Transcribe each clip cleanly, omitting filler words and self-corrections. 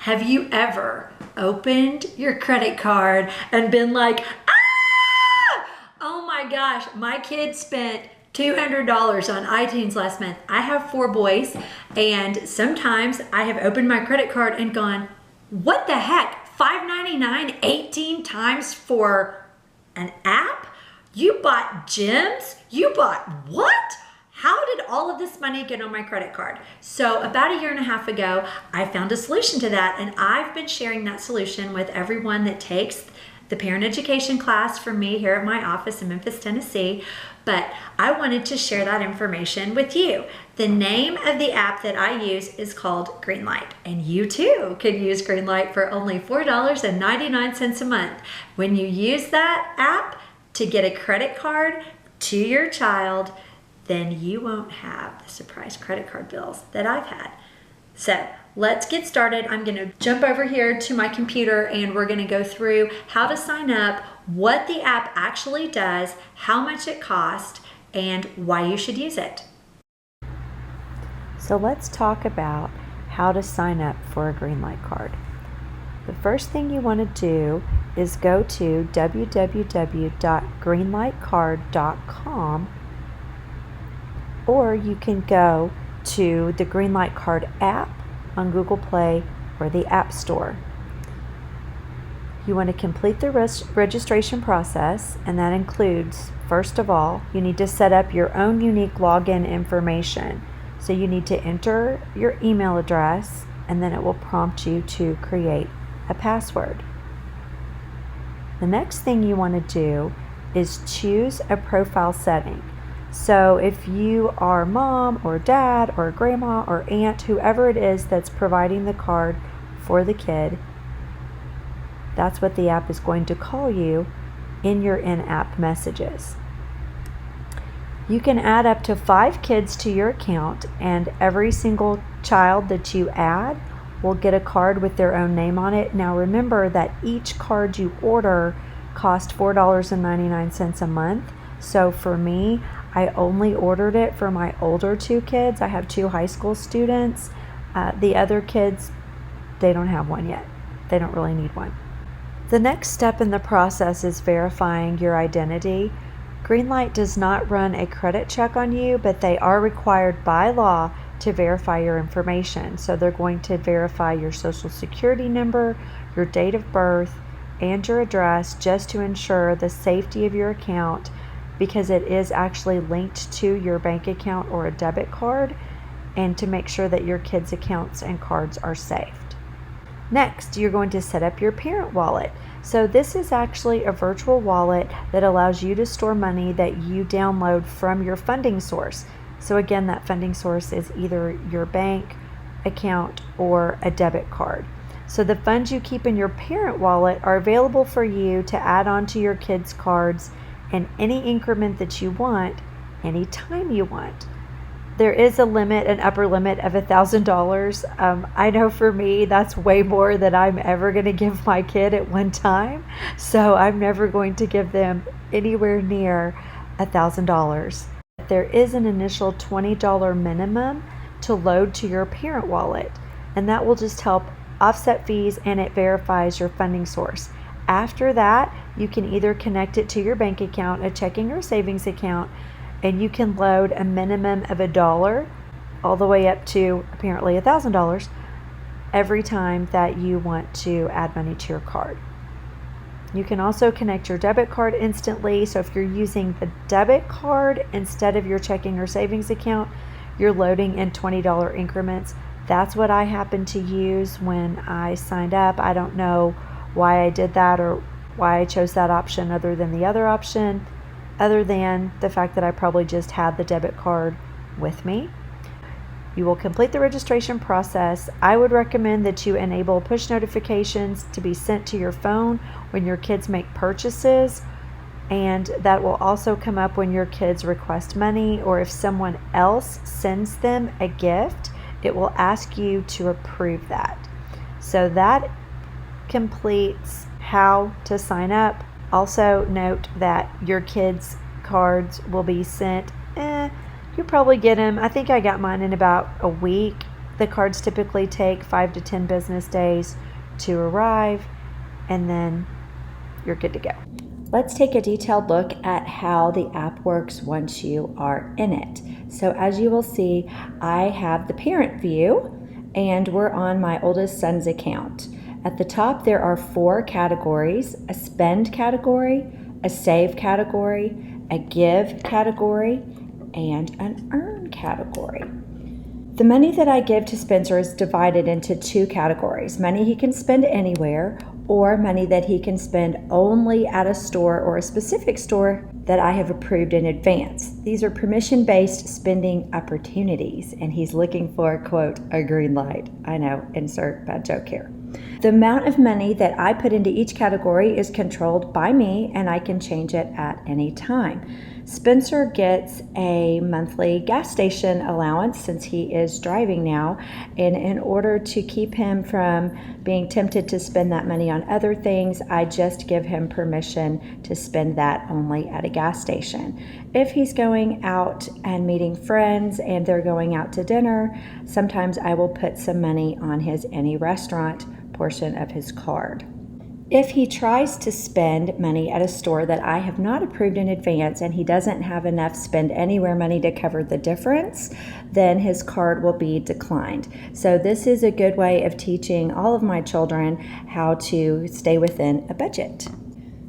Have you ever opened your credit card and been like, ah, oh my gosh, my kid spent $200 on iTunes last month. I have 4 boys, and sometimes I have opened my credit card and gone, what the heck? $5.99 18 times for an app? You bought gyms? You bought what? How did all of this money get on my credit card? So about 1.5 years ago, I found a solution to that, and I've been sharing that solution with everyone that takes the parent education class from me here at my office in Memphis, Tennessee. But I wanted to share that information with you. The name of the app that I use is called Greenlight, and you too can use Greenlight for only $4.99 a month. When you use that app to get a credit card to your child, then you won't have the surprise credit card bills that I've had. So let's get started. I'm gonna jump over here to my computer and we're gonna go through how to sign up, what the app actually does, how much it costs, and why you should use it. So let's talk about how to sign up for a Greenlight card. The first thing you want to do is go to www.greenlightcard.com, or you can go to the Greenlight Card app on Google Play or the App Store. You want to complete the registration process, and that includes, first of all, you need to set up your own unique login information. So you need to enter your email address, and then it will prompt you to create a password. The next thing you want to do is choose a profile setting. So if you are mom or dad or grandma or aunt, whoever it is that's providing the card for the kid, that's what the app is going to call you in your in-app messages. You can add up to 5 kids to your account, and every single child that you add will get a card with their own name on it. Now remember that each card you order costs $4.99 a month. So for me, I only ordered it for my older 2 kids. I have 2 high school students. The other kids, they don't have one yet. They don't really need one. The next step in the process is verifying your identity. Greenlight does not run a credit check on you, but they are required by law to verify your information. So they're going to verify your social security number, your date of birth, and your address, just to ensure the safety of your account, because it is actually linked to your bank account or a debit card, and to make sure that your kids' accounts and cards are saved. Next, you're going to set up your parent wallet. So this is actually a virtual wallet that allows you to store money that you download from your funding source. So again, that funding source is either your bank account or a debit card. So the funds you keep in your parent wallet are available for you to add on to your kids' cards in any increment that you want, anytime you want. There is a limit, an upper limit of $1,000. I know for me, that's way more than I'm ever going to give my kid at one time. So I'm never going to give them anywhere near $1,000. There is an initial $20 minimum to load to your parent wallet, and that will just help offset fees, and it verifies your funding source. After that, you can either connect it to your bank account, a checking or savings account, and you can load a minimum of $1 all the way up to apparently $1,000 every time that you want to add money to your card. You can also connect your debit card instantly. So if you're using the debit card instead of your checking or savings account, you're loading in $20 increments. That's what I happened to use when I signed up. I don't know why I did that or why I chose that option other than the other option, other than the fact that I probably just had the debit card with me. You will complete the registration process. I would recommend that you enable push notifications to be sent to your phone when your kids make purchases, and that will also come up when your kids request money, or if someone else sends them a gift, it will ask you to approve that. So that completes how to sign up. Also note that your kids' cards will be sent, you'll probably get them, I think I got mine in about a week, The cards typically take 5 to 10 business days to arrive, and then you're good to go. Let's take a detailed look at how the app works once you are in it. So as you will see, I have the parent view, and we're on my oldest son's account. At the top, there are 4 categories: a spend category, a save category, a give category, and an earn category. The money that I give to Spencer is divided into 2 categories: money he can spend anywhere, or money that he can spend only at a store or a specific store that I have approved in advance. These are permission-based spending opportunities, and he's looking for, quote, a green light. I know, insert bad joke here. The amount of money that I put into each category is controlled by me, and I can change it at any time. Spencer gets a monthly gas station allowance since he is driving now, and in order to keep him from being tempted to spend that money on other things, I just give him permission to spend that only at a gas station. If he's going out and meeting friends and they're going out to dinner, sometimes I will put some money on his any restaurant portion of his card. If he tries to spend money at a store that I have not approved in advance and he doesn't have enough spend anywhere money to cover the difference, then his card will be declined. So this is a good way of teaching all of my children how to stay within a budget.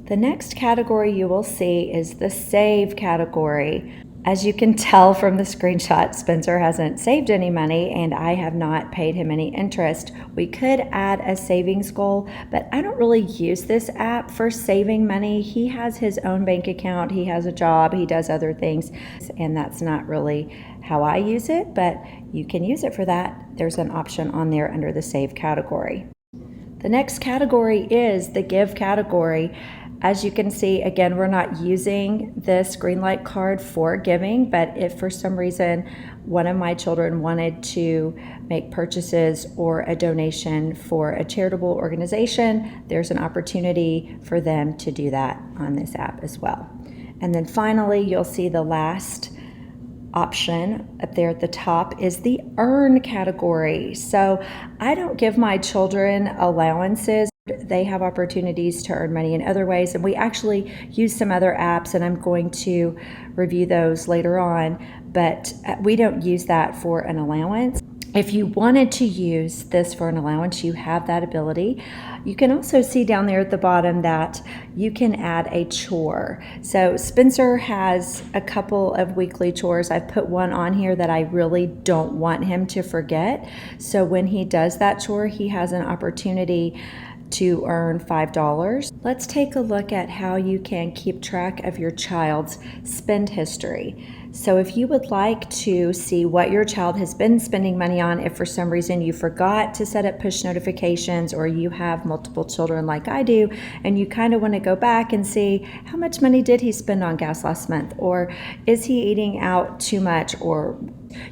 The next category you will see is the save category. As you can tell from the screenshot, Spencer hasn't saved any money and I have not paid him any interest. We could add a savings goal, but I don't really use this app for saving money. He has his own bank account, he has a job, he does other things, and that's not really how I use it, but you can use it for that. There's an option on there under the save category. The next category is the give category. As you can see, again, we're not using this Greenlight card for giving, but if for some reason one of my children wanted to make purchases or a donation for a charitable organization, there's an opportunity for them to do that on this app as well. And then finally, you'll see the last option up there at the top is the earn category. So I don't give my children allowances. They have opportunities to earn money in other ways, and we actually use some other apps, and I'm going to review those later on, but we don't use that for an allowance. If you wanted to use this for an allowance, you have that ability. You can also see down there at the bottom that you can add a chore. So Spencer has a couple of weekly chores. I've put one on here that I really don't want him to forget. So when he does that chore, he has an opportunity to earn $5. Let's take a look at how you can keep track of your child's spend history. So if you would like to see what your child has been spending money on, if for some reason you forgot to set up push notifications, or you have multiple children like I do, and you kind of want to go back and see how much money did he spend on gas last month, or is he eating out too much, or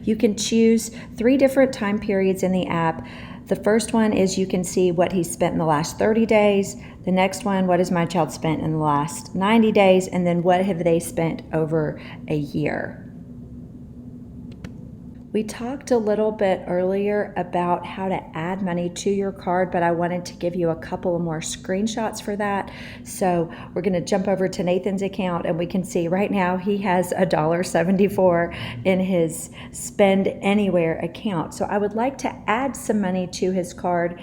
you can choose 3 different time periods in the app. The first one is you can see what he spent in the last 30 days. The next one, what has my child spent in the last 90 days? And then what have they spent over a year? We talked a little bit earlier about how to add money to your card, but I wanted to give you a couple of more screenshots for that. So we're going to jump over to Nathan's account, and we can see right now he has $1.74 in his Spend Anywhere account. So I would like to add some money to his card.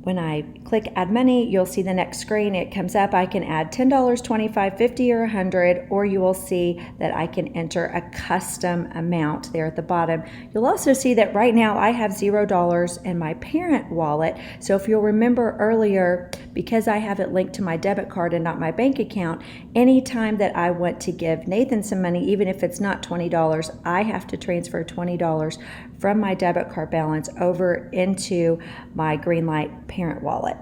When I click add money, you'll see the next screen. It comes up. I can add $10, $25, $50, or $100, or you will see that I can enter a custom amount there at the bottom. You'll also see that right now I have $0 in my parent wallet. So if you'll remember earlier, because I have it linked to my debit card and not my bank account, anytime that I want to give Nathan some money, even if it's not $20, I have to transfer $20 from my debit card balance over into my Greenlight parent wallet.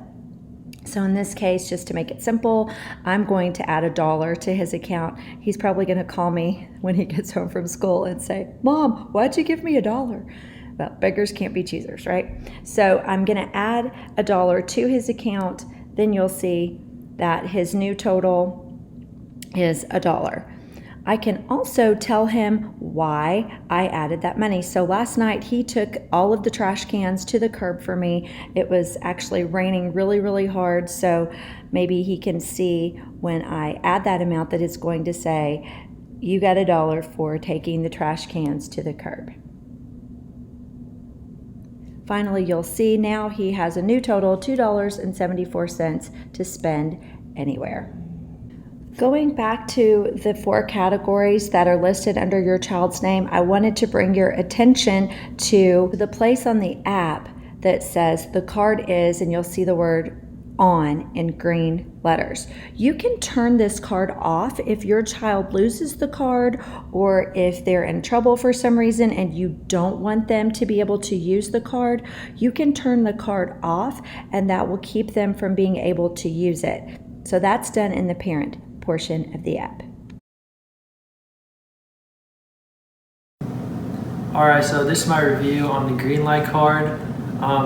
So in this case, just to make it simple, I'm going to add $1 to his account. He's probably going to call me when he gets home from school and say, "Mom, why'd you give me $1?" Well, beggars can't be choosers, right? So I'm going to add $1 to his account. Then you'll see that his new total is $1. I can also tell him why I added that money. So last night he took all of the trash cans to the curb for me. It was actually raining really, really hard. So maybe he can see when I add that amount that it's going to say, you got $1 for taking the trash cans to the curb. Finally, you'll see now he has a new total, $2.74 to spend anywhere. Going back to the 4 categories that are listed under your child's name, I wanted to bring your attention to the place on the app that says the card is, and you'll see the word on in green letters. You can turn this card off if your child loses the card or if they're in trouble for some reason and you don't want them to be able to use the card. You can turn the card off and that will keep them from being able to use it. So that's done in the parent portion of the app. Alright, so this is my review on the Greenlight card.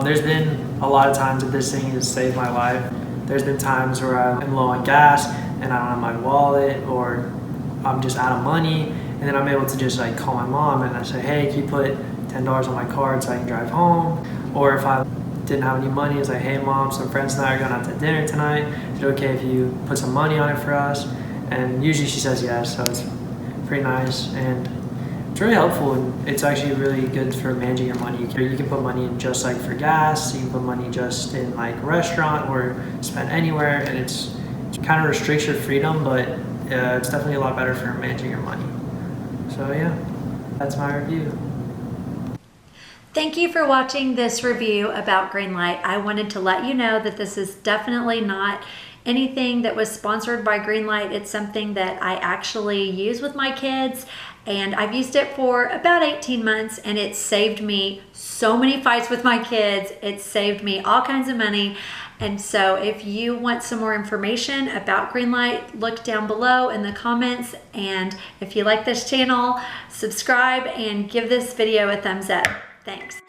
There's been a lot of times that this thing has saved my life. There's been times where I'm low on gas and I don't have my wallet, or I'm just out of money, and then I'm able to just like call my mom and I say, hey, can you put $10 on my card so I can drive home? Or if I didn't have any money, it's like, hey mom, some friends and I are going out to dinner tonight. Is it okay if you put some money on it for us? And usually she says yes, so it's pretty nice and it's really helpful, and it's actually really good for managing your money. You can put money in just like for gas, you can put money just in like a restaurant or spend anywhere, and it kind of restricts your freedom, but it's definitely a lot better for managing your money. So yeah, that's my review. Thank you for watching this review about Greenlight. I wanted to let you know that this is definitely not anything that was sponsored by Greenlight. It's something that I actually use with my kids, and I've used it for about 18 months, and it saved me so many fights with my kids. It saved me all kinds of money. And so if you want some more information about Greenlight, look down below in the comments. And if you like this channel, subscribe and give this video a thumbs up. Thanks.